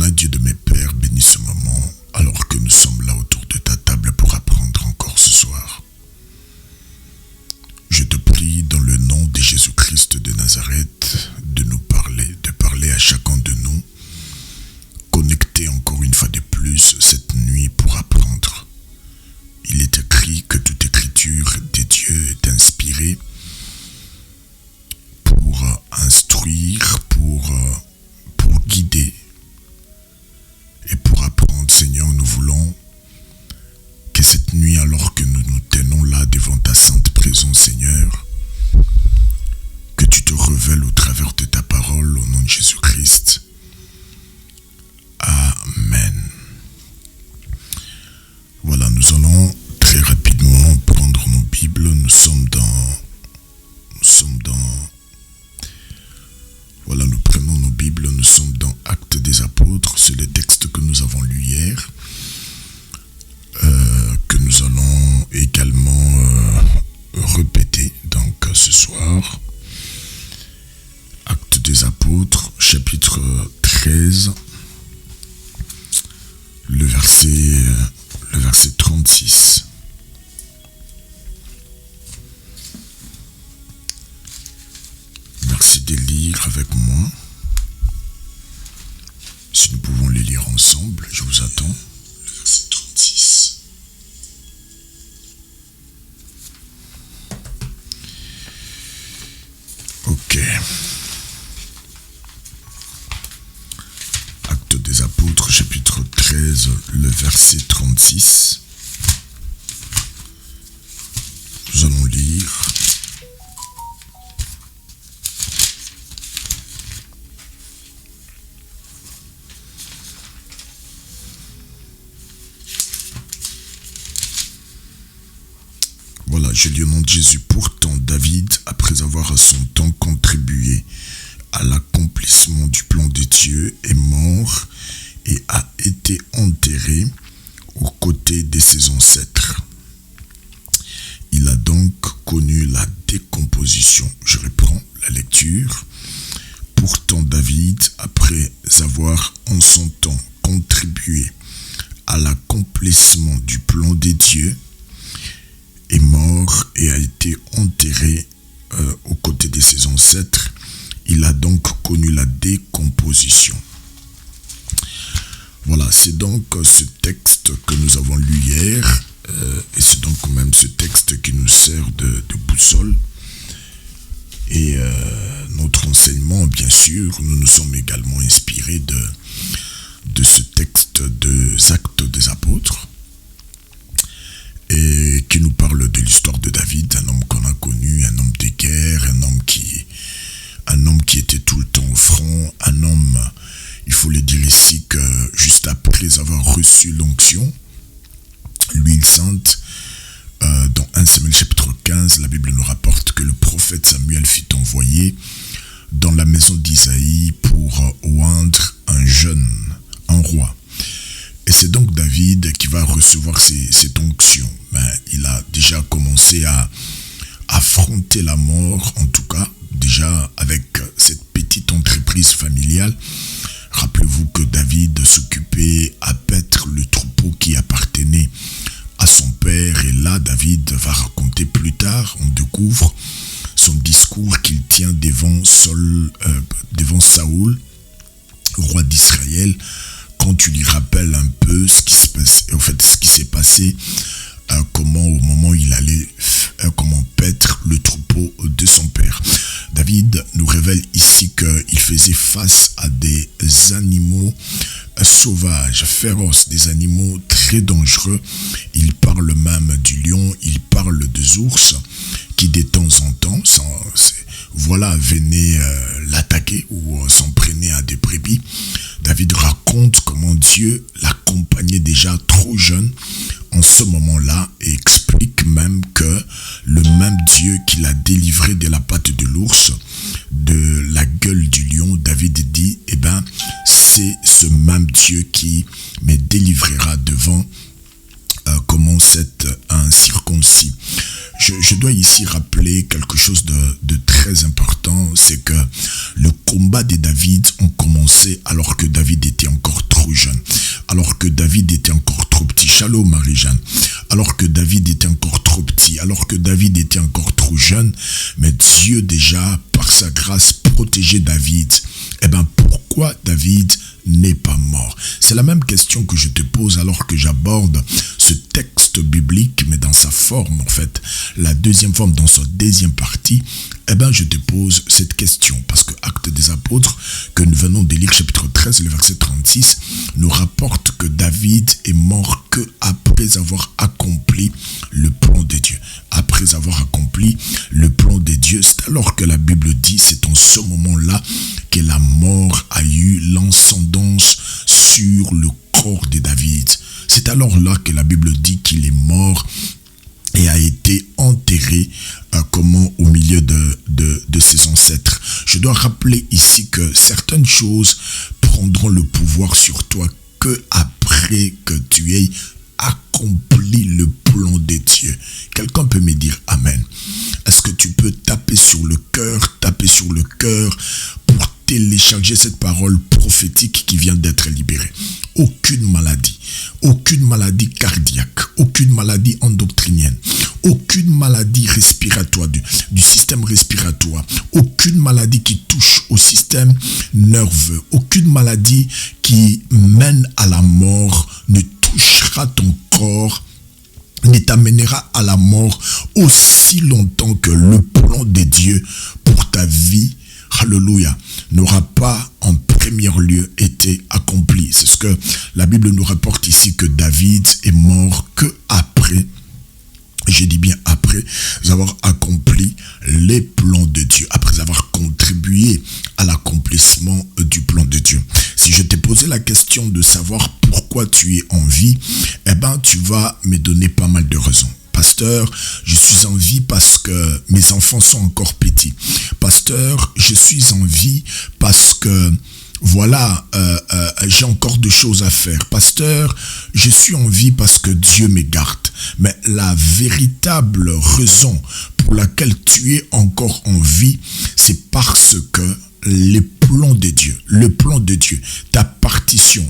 Saint, Dieu de mes pères, bénis ce moment, alors que nous sommes là autour de ta table pour apprendre encore ce soir. Je te prie dans le nom de Jésus-Christ de Nazareth de nous parler, de parler à chacun de nous, connecter encore une fois de plus cette nuit pour apprendre. Il est écrit que toute écriture de Dieu est inspirée pour instruire, pour guider et pour apprendre. Seigneur, nous voulons que cette nuit, alors que nous nous tenons là devant ta sainte présence, Seigneur, que tu te révèles au travers de ta parole au nom de Jésus-Christ. Amen. Voilà, nous allons très rapidement prendre nos Bibles. Nous prenons nos Bibles, nous sommes dans Actes des Apôtres, c'est le texte que nous avons lu hier, que nous allons également répéter donc ce soir. Actes des Apôtres, chapitre 13, le verset 36. Merci de lire avec moi. Si nous pouvons les lire ensemble, je vous attends. Le verset 36. Ok. Actes des Apôtres, chapitre 13, le verset 36. Nous allons lire. Voilà, je lis au nom de Jésus. Pourtant, David, après avoir à son temps contribué à l'accomplissement du plan de Dieu, est mort et a été enterré aux côtés de ses ancêtres. Il a donc connu la décomposition. Je reprends la lecture. Pourtant, David, après avoir en son temps contribué à l'accomplissement du plan de Dieu, est mort et a été enterré aux côtés de ses ancêtres. Il a donc connu la décomposition. Voilà, c'est donc ce texte que nous avons lu hier, et c'est donc même ce texte qui nous sert de boussole. Et notre enseignement, bien sûr, nous nous sommes également inspirés de ce texte des Actes des Apôtres, et qui nous parle de l'histoire de David, un homme qu'on a connu, un homme de guerre, un homme qui était tout le temps au front, un homme, il faut le dire ici, que juste après avoir reçu l'onction, l'huile sainte, dans 1 Samuel chapitre 15, la Bible nous rapporte que le prophète Samuel fut envoyé dans la maison d'Isaïe pour oindre un roi. Et c'est donc David qui va recevoir cette onction. Il a déjà commencé à affronter la mort, en tout cas, déjà avec cette petite entreprise familiale. Rappelez-vous que David s'occupait à paître le troupeau qui appartenait à son père. Et là, David va raconter plus tard, on découvre son discours qu'il tient devant Saoul, roi d'Israël, quand tu lui rappelles un peu ce qui s'est passé, comment au moment où il allait paître le troupeau de son père. David nous révèle ici qu'il faisait face à des animaux sauvages, féroces, des animaux très dangereux. Il parle même du lion, il parle des ours qui de temps en temps venaient l'attaquer ou s'en prenaient à des brebis. David raconte comment Dieu l'accompagnait déjà trop jeune en ce moment-là et explique même que le même Dieu qui l'a délivré de la patte de l'ours, de la gueule du lion, David dit, c'est ce même Dieu qui me délivrera devant un circoncis. je dois ici rappeler quelque chose de très important, c'est que le combat de David ont commencé alors que David était encore trop jeune, alors que David était encore trop petit. Shalom Marie-Jeanne. Alors que David était encore trop petit, alors que David était encore trop jeune, mais Dieu déjà, par sa grâce, protégeait David. Eh bien, pourquoi David n'est pas mort? C'est la même question que je te pose alors que j'aborde ce texte biblique, mais dans sa forme, en fait, la deuxième forme, dans sa deuxième partie. Eh bien, je te pose cette question, parce que Actes des Apôtres, que nous venons de lire, chapitre 13, le verset 36, nous rapporte que David est mort que après avoir accompli le plan de Dieu. Après avoir accompli le plan de Dieu, c'est alors que la Bible dit, c'est en ce moment-là que la mort a eu l'ascendance sur le corps de David. C'est alors là que la Bible dit qu'il est mort et a été enterré au milieu de ses ancêtres. Je dois rappeler ici que certaines choses prendront le pouvoir sur toi que après que tu aies accompli le plan de Dieu. Quelqu'un peut me dire Amen. Est-ce que tu peux taper sur le cœur pour télécharger cette parole prophétique qui vient d'être libérée? Aucune maladie cardiaque, aucune maladie endocrinienne, aucune maladie respiratoire, du système respiratoire, aucune maladie qui touche au système nerveux, aucune maladie qui mène à la mort ne touchera ton corps, ne t'amènera à la mort aussi longtemps que le plan de Dieu pour ta vie, alléluia, n'aura pas en premier lieu été accompli. C'est ce que la Bible nous rapporte ici, que David est mort que après, j'ai dit bien après avoir accompli les plans de Dieu, après avoir contribué à l'accomplissement du plan de Dieu. Si je t'ai posé la question de savoir pourquoi tu es en vie, eh ben tu vas me donner pas mal de raisons. Pasteur, je suis en vie parce que mes enfants sont encore petits. Pasteur, je suis en vie parce que voilà, j'ai encore des choses à faire. Pasteur, je suis en vie parce que Dieu me garde. Mais la véritable raison pour laquelle tu es encore en vie, c'est parce que le plan de Dieu, ta partition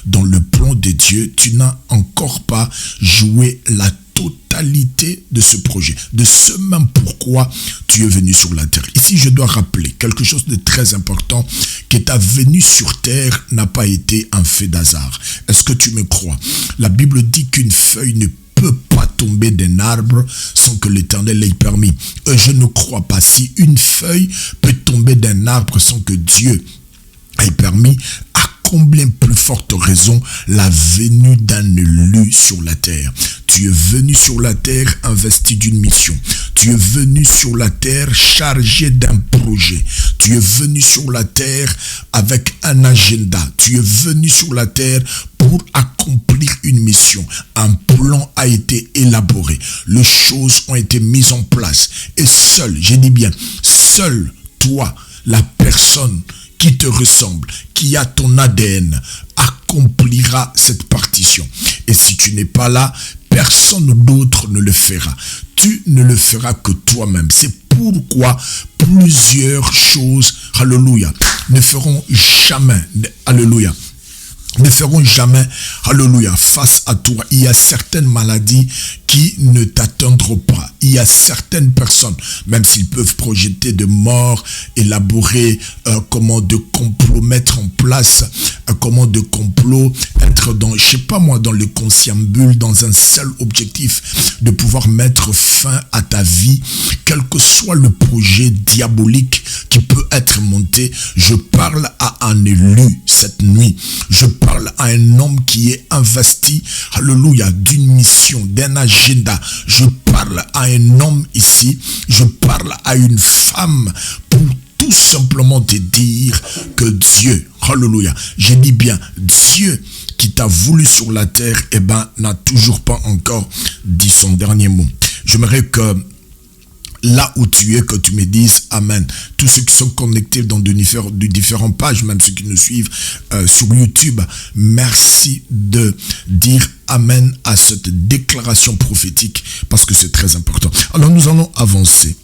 dans le plan de Dieu, tu n'as encore pas joué la totalité de ce projet, de ce même pourquoi tu es venu sur la terre. Ici, je dois rappeler quelque chose de très important, que ta venue sur terre n'a pas été un fait d'hasard. Est-ce que tu me crois? La Bible dit qu'une feuille ne peut pas tomber d'un arbre sans que l'Éternel l'ait permis. Je ne crois pas. Si une feuille peut tomber d'un arbre sans que Dieu ait permis, à combien plus forte raison la venue d'un élu sur la terre? Tu es venu sur la terre investi d'une mission. Tu es venu sur la terre chargé d'un projet. Tu es venu sur la terre avec un agenda. Tu es venu sur la terre pour accomplir une mission. Un plan a été élaboré. Les choses ont été mises en place. Et seul, j'ai dit bien, seul toi, la personne qui te ressemble, qui a ton ADN, accomplira cette partition. Et si tu n'es pas là, personne d'autre ne le fera. Tu ne le feras que toi-même. C'est pourquoi plusieurs choses, alléluia, ne feront jamais, alléluia, alléluia, face à toi. Il y a certaines maladies qui ne t'atteindront pas. Il y a certaines personnes, même s'ils peuvent projeter de mort, élaborer comment de complot mettre en place, comment de complot être dans, je sais pas moi, dans le conciliabule, dans un seul objectif, de pouvoir mettre fin à ta vie, quel que soit le projet diabolique qui peut être monté. Je parle à un élu cette nuit. Je parle à un homme qui est investi, alléluia, d'une mission, d'un agenda. Je parle à un homme ici, je parle à une femme pour tout simplement te dire que Dieu, alléluia, j'ai dit bien, Dieu qui t'a voulu sur la terre, eh ben, n'a toujours pas encore dit son dernier mot. J'aimerais que là où tu es, que tu me dises Amen. Tous ceux qui sont connectés dans de différentes pages, même ceux qui nous suivent sur YouTube, merci de dire Amen à cette déclaration prophétique parce que c'est très important. Alors nous allons avancer.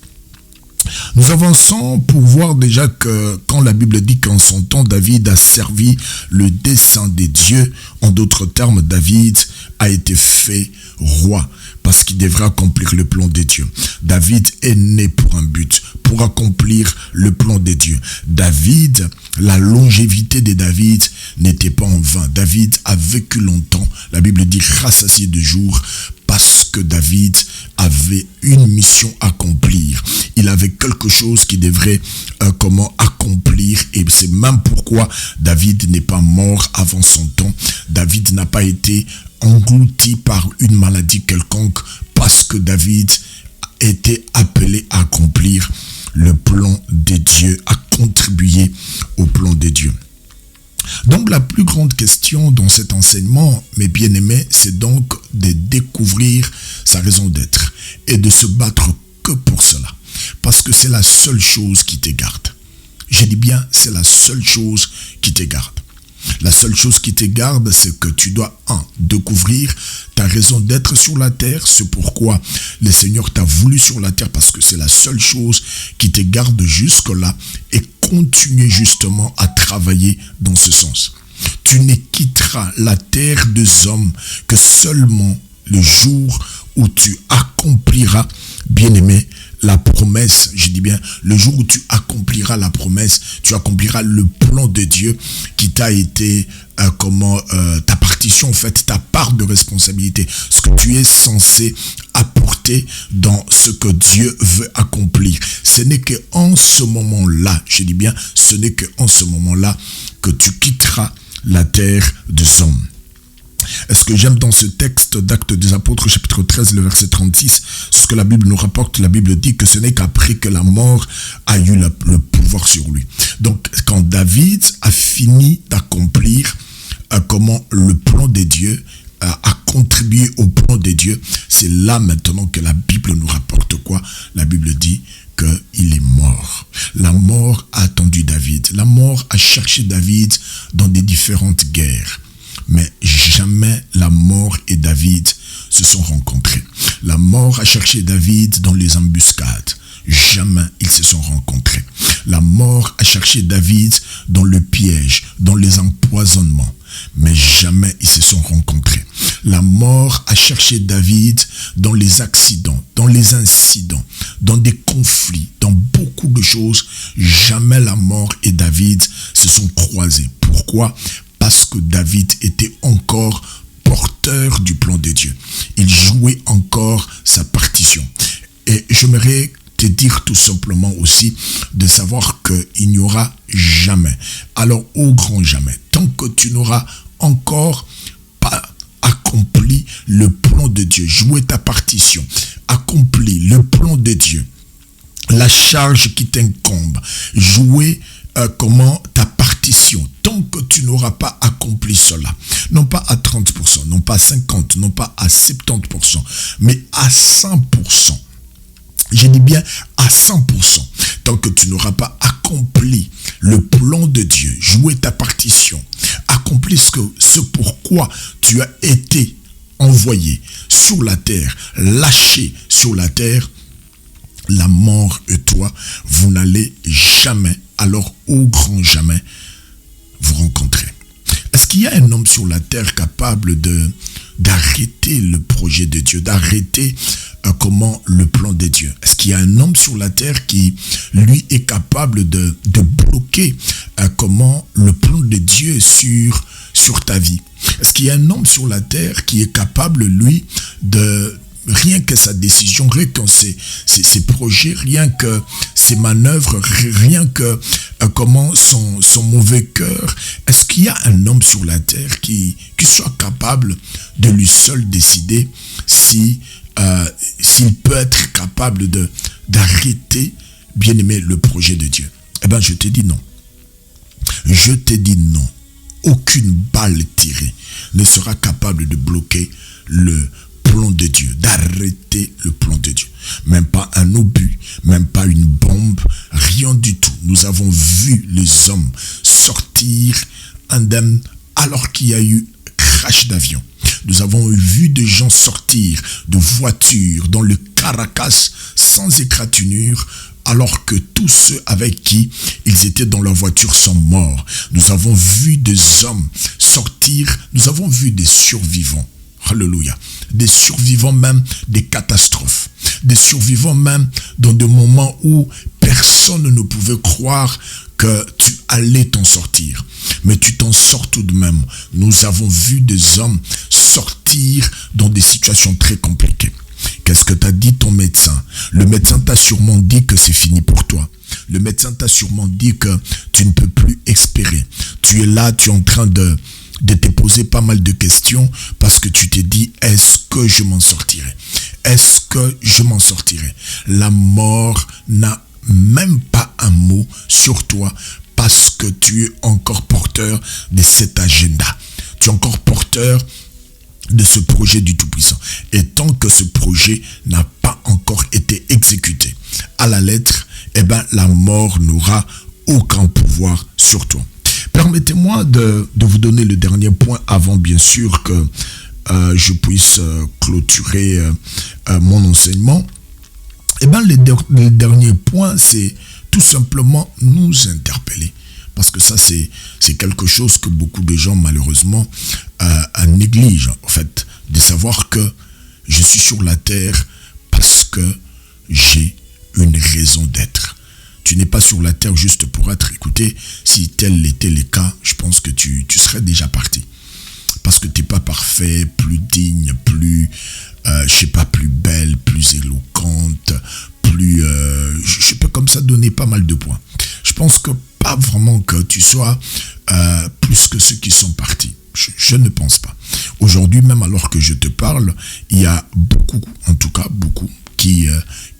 Nous avançons pour voir déjà que quand la Bible dit qu'en son temps, David a servi le dessein des dieux, en d'autres termes, David a été fait roi parce qu'il devrait accomplir le plan des dieux. David est né pour un but, pour accomplir le plan des dieux. David, la longévité de David n'était pas en vain. David a vécu longtemps. La Bible dit rassasié de jours parce que David avait une mission à accomplir. Il avait quelque chose qui devrait accomplir, et c'est même pourquoi David n'est pas mort avant son temps. David n'a pas été englouti par une maladie quelconque parce que David était appelé à accomplir le plan de Dieu, à contribuer au plan de Dieu. Donc la plus grande question dans cet enseignement, mes bien-aimés, c'est donc de découvrir sa raison d'être et de se battre que pour cela. Parce que c'est la seule chose qui te garde. Je dis bien, c'est la seule chose qui te garde. La seule chose qui te garde, c'est que tu dois, découvrir ta raison d'être sur la terre. C'est pourquoi le Seigneur t'a voulu sur la terre, parce que c'est la seule chose qui te garde jusque-là, et continuer justement à travailler dans ce sens. Tu ne quitteras la terre des hommes que seulement le jour où tu accompliras, bien-aimé, la promesse, je dis bien, le jour où tu accompliras la promesse, tu accompliras le plan de Dieu qui t'a été, ta partition, en fait, ta part de responsabilité, ce que tu es censé apporter dans ce que Dieu veut accomplir. Ce n'est qu'en ce moment-là, je dis bien, ce n'est qu'en ce moment-là que tu quitteras la terre des hommes. Est-ce que j'aime dans ce texte d'Actes des Apôtres, chapitre 13, le verset 36, ce que la Bible nous rapporte, la Bible dit que ce n'est qu'après que la mort a eu le pouvoir sur lui. Donc, quand David a fini d'accomplir le plan de Dieu, a contribué au plan de Dieu, c'est là maintenant que la Bible nous rapporte quoi? La Bible dit qu'il est mort. La mort a attendu David. La mort a cherché David dans des différentes guerres. Mais jamais la mort et David se sont rencontrés. La mort a cherché David dans les embuscades. Jamais ils se sont rencontrés. La mort a cherché David dans le piège, dans les empoisonnements. Mais jamais ils se sont rencontrés. La mort a cherché David dans les accidents, dans les incidents, dans des conflits, dans beaucoup de choses. Jamais la mort et David se sont croisés. Pourquoi ? Parce que David était encore porteur du plan de Dieu. Il jouait encore sa partition. Et j'aimerais te dire tout simplement aussi de savoir qu'il n'y aura jamais, alors au grand jamais, tant que tu n'auras encore pas accompli le plan de Dieu, joué ta partition, accompli le plan de Dieu, la charge qui t'incombe, jouer ta partition, tant que tu n'auras pas accompli cela, non pas à 30%, non pas à 50%, non pas à 70%, mais à 100%. Je dis bien à 100%. Tant que tu n'auras pas accompli le plan de Dieu, joué ta partition, accompli ce pourquoi tu as été envoyé sur la terre, lâché sur la terre, la mort et toi, vous n'allez jamais, alors au grand jamais, vous rencontrer. Est-ce qu'il y a un homme sur la terre capable d'arrêter le projet de Dieu, d'arrêter le plan de Dieu? Est-ce qu'il y a un homme sur la terre qui, lui, est capable de bloquer le plan de Dieu sur ta vie? Est-ce qu'il y a un homme sur la terre qui est capable, lui, de rien que sa décision, rien que ses projets, rien que ses manœuvres, rien que son mauvais cœur, est-ce qu'il y a un homme sur la terre qui soit capable de lui seul décider s'il peut être capable d'arrêter, bien aimé, le projet de Dieu? Eh bien, je te dis non. Je te dis non. Aucune balle tirée ne sera capable de bloquer le plan de Dieu, d'arrêter le plan de Dieu. Même pas un obus, même pas une bombe, rien du tout. Nous avons vu les hommes sortir indemnes alors qu'il y a eu crash d'avion. Nous avons vu des gens sortir de voitures dans le Caracas sans égratignure, alors que tous ceux avec qui ils étaient dans leur voiture sont morts. Nous avons vu des hommes sortir, nous avons vu des survivants. Alléluia. Des survivants même des catastrophes. Des survivants même dans des moments où personne ne pouvait croire que tu allais t'en sortir. Mais tu t'en sors tout de même. Nous avons vu des hommes sortir dans des situations très compliquées. Qu'est-ce que t'a dit ton médecin? Le médecin t'a sûrement dit que c'est fini pour toi. Le médecin t'a sûrement dit que tu ne peux plus espérer. Tu es là, tu es en train de te poser pas mal de questions parce que tu t'es dit, est-ce que je m'en sortirai? Est-ce que je m'en sortirai? La mort n'a même pas un mot sur toi parce que tu es encore porteur de cet agenda. Tu es encore porteur de ce projet du Tout-Puissant. Et tant que ce projet n'a pas encore été exécuté à la lettre, la mort n'aura aucun pouvoir sur toi. Permettez-moi de vous donner le dernier point avant bien sûr que je puisse clôturer mon enseignement. Le dernier point, c'est tout simplement nous interpeller. Parce que ça, c'est quelque chose que beaucoup de gens, malheureusement, négligent. En fait, de savoir que je suis sur la terre parce que j'ai une raison d'être. Tu n'es pas sur la terre juste pour être. Écoutez, si tel était le cas, je pense que tu serais déjà parti. Parce que tu n'es pas parfait, plus digne, plus, plus belle, plus éloquente, plus... je peux comme ça donner pas mal de points. Je pense que pas vraiment que tu sois plus que ceux qui sont partis. Je ne pense pas. Aujourd'hui, même alors que je te parle, il y a beaucoup, en tout cas beaucoup, qui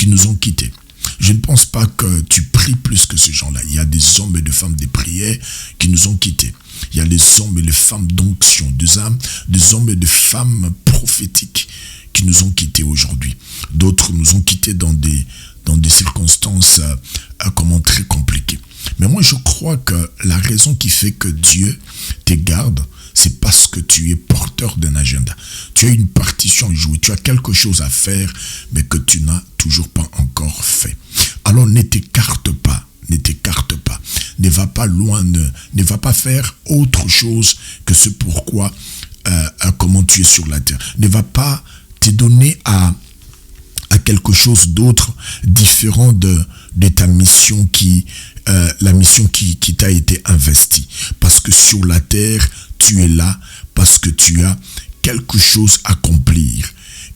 nous ont quittés. Je ne pense pas que tu pries plus que ces gens-là. Il y a des hommes et des femmes de prière qui nous ont quittés. Il y a des hommes et des femmes d'onction, des hommes et des femmes prophétiques qui nous ont quittés aujourd'hui. D'autres nous ont quittés dans des circonstances très compliquées. Mais moi, je crois que la raison qui fait que Dieu te garde, c'est parce que tu es porteur d'un agenda. Tu as une partition à jouer, tu as quelque chose à faire, mais que tu n'as toujours pas encore fait. Alors ne t'écarte pas, ne va pas loin, ne va pas faire autre chose que ce pourquoi, comment tu es sur la terre. Ne va pas te donner à quelque chose d'autre, différent de ta mission la mission qui t'a été investie. Parce que sur la terre, tu es là parce que tu as quelque chose à accomplir.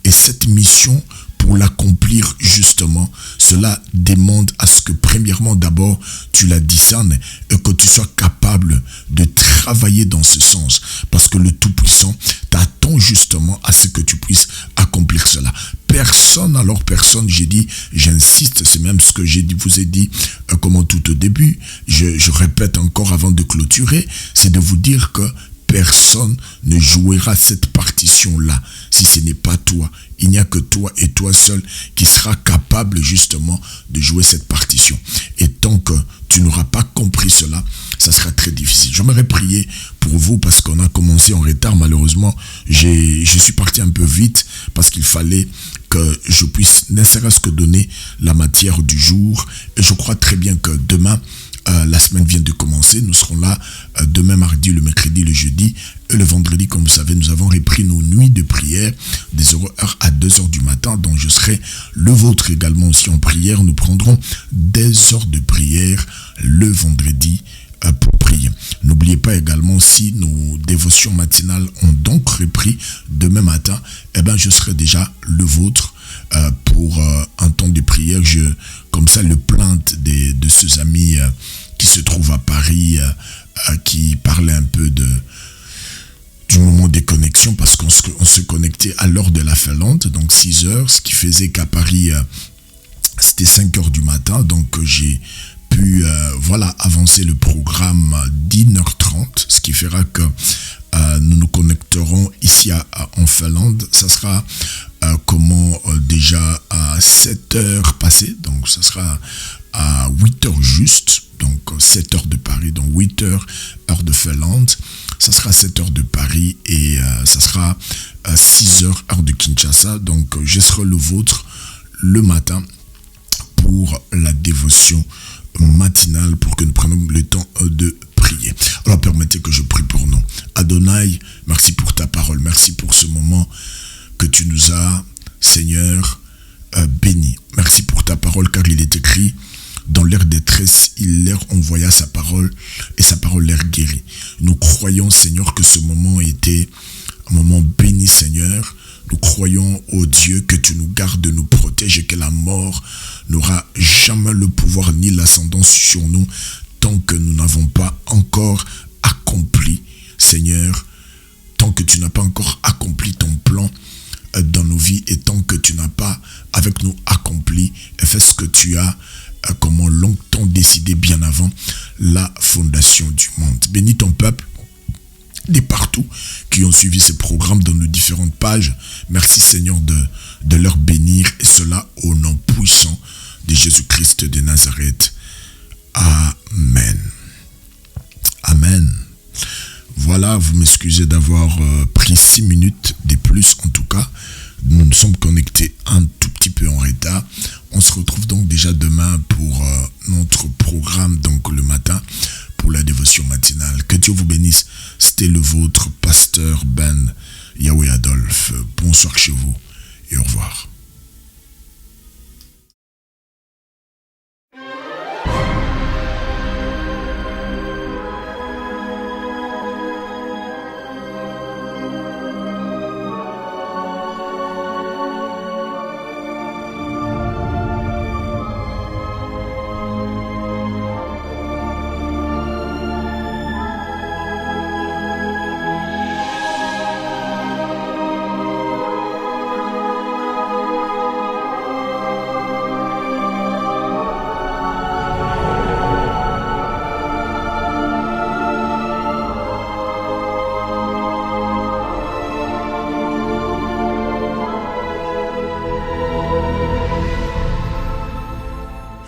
Et cette mission, pour l'accomplir justement, cela demande à ce que premièrement d'abord tu la discernes et que tu sois capable de travailler dans ce sens. Parce que le Tout-Puissant t'attend justement à ce que tu puisses accomplir cela. Personne, j'ai dit, j'insiste, c'est même ce que vous ai dit tout au début, je répète encore avant de clôturer, c'est de vous dire que personne ne jouera cette partition-là si ce n'est pas toi. Il n'y a que toi et toi seul qui sera capable justement de jouer cette partition. Et tant que tu n'auras pas compris cela, ça sera très difficile. J'aimerais prier pour vous parce qu'on a commencé en retard. Malheureusement, je suis parti un peu vite parce qu'il fallait que je puisse ne serait-ce que donner la matière du jour. Et je crois très bien que demain, la semaine vient de commencer. Nous serons là demain mardi, le mercredi, le jeudi et le vendredi. Comme vous savez, nous avons repris nos nuits de prière des 0h à 2h du matin. Donc je serai le vôtre également aussi en prière. Nous prendrons des heures de prière le vendredi pour prier. N'oubliez pas également, si nos dévotions matinales ont donc repris demain matin, je serai déjà le vôtre pour un temps de prière. Comme ça, le plainte de ces amis qui se trouvent à Paris, qui parlaient un peu du moment des connexions, parce qu'on se connectait à l'heure de la Finlande, donc 6h, ce qui faisait qu'à Paris, c'était 5h du matin, donc j'ai pu avancer le programme d'1h30, ce qui fera que nous nous connecterons ici en Finlande. Ça sera déjà à 7 heures passées. Donc ça sera à 8 heures juste. Donc 7 heures de Paris, donc 8 heures, heure de Finlande. Ça sera 7 heures de Paris et ça sera 6 heures, heure de Kinshasa. Donc je serai le vôtre le matin pour la dévotion matinale, pour que nous prenions le temps de prier. Alors permettez que je prie pour nous. Adonai, merci pour ta parole, merci pour ce moment que tu nous as, Seigneur, béni. Merci pour ta parole, car il est écrit, dans l'air détresse, il leur envoya sa parole et sa parole leur guérit. Nous croyons, Seigneur, que ce moment était un moment béni, Seigneur. Nous croyons, ô Dieu, que tu nous gardes, nous protèges et que la mort n'aura jamais le pouvoir ni l'ascendance sur nous tant que nous n'avons pas encore accompli, Seigneur, tant que tu n'as pas encore accompli ton plan dans nos vies et tant que tu n'as pas avec nous accompli et fait ce que tu as comment longtemps décidé bien avant la fondation du monde. Bénis ton peuple de partout qui ont suivi ce programme dans nos différentes pages. Merci Seigneur de leur bénir et cela au nom puissant de Jésus-Christ de Nazareth. Amen. Amen. Voilà, vous m'excusez d'avoir pris 6 minutes de plus en tout cas. Nous nous sommes connectés un tout petit peu en retard. On se retrouve donc déjà demain pour notre programme, donc le matin, pour la dévotion matinale. Que Dieu vous bénisse. C'était le vôtre, pasteur Ben Yahweh Adolphe. Bonsoir chez vous et au revoir.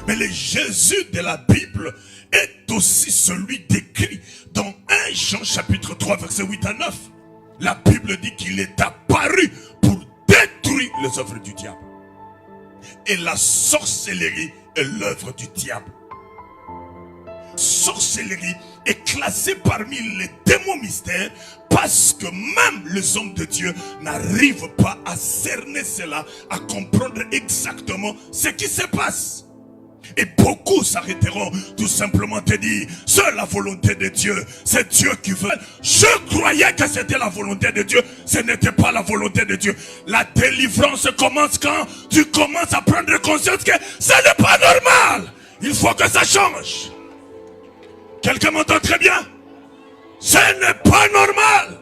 Mais le Jésus de la Bible est aussi celui décrit dans 1 Jean chapitre 3 verset 8 à 9. La Bible dit qu'il est apparu pour détruire les œuvres du diable. Et la sorcellerie est l'œuvre du diable. Sorcellerie est classée parmi les démons mystères parce que même les hommes de Dieu n'arrivent pas à cerner cela, à comprendre exactement ce qui se passe. Et beaucoup s'arrêteront tout simplement te dire, c'est la volonté de Dieu, c'est Dieu qui veut. Je croyais que c'était la volonté de Dieu, ce n'était pas la volonté de Dieu. La délivrance commence quand tu commences à prendre conscience que ce n'est pas normal. Il faut que ça change. Quelqu'un m'entend très bien? Ce n'est pas normal.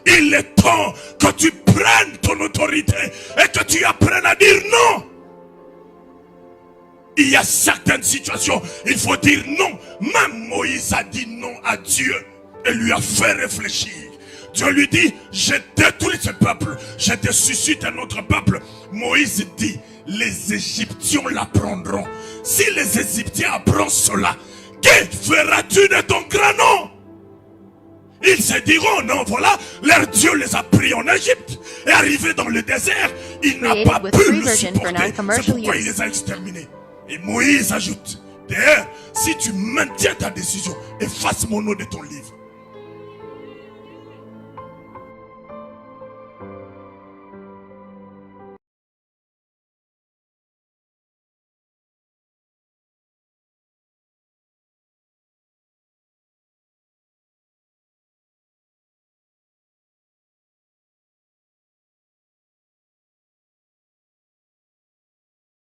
Il est temps que tu prennes ton autorité et que tu apprennes à dire non. Il y a certaines situations, il faut dire non. Même Moïse a dit non à Dieu et lui a fait réfléchir. Dieu lui dit, je détruis ce peuple, je te suscite un autre peuple. Moïse dit, les Égyptiens l'apprendront. Si les Égyptiens apprennent cela, que feras-tu de ton grand nom? Ils se diront, non, voilà, leur Dieu les a pris en Égypte. Et arrivé dans le désert, il n'a pas pu le supporter. C'est pourquoi il les a exterminés. Et Moïse ajoute, d'ailleurs, si tu maintiens ta décision, efface mon nom de ton livre.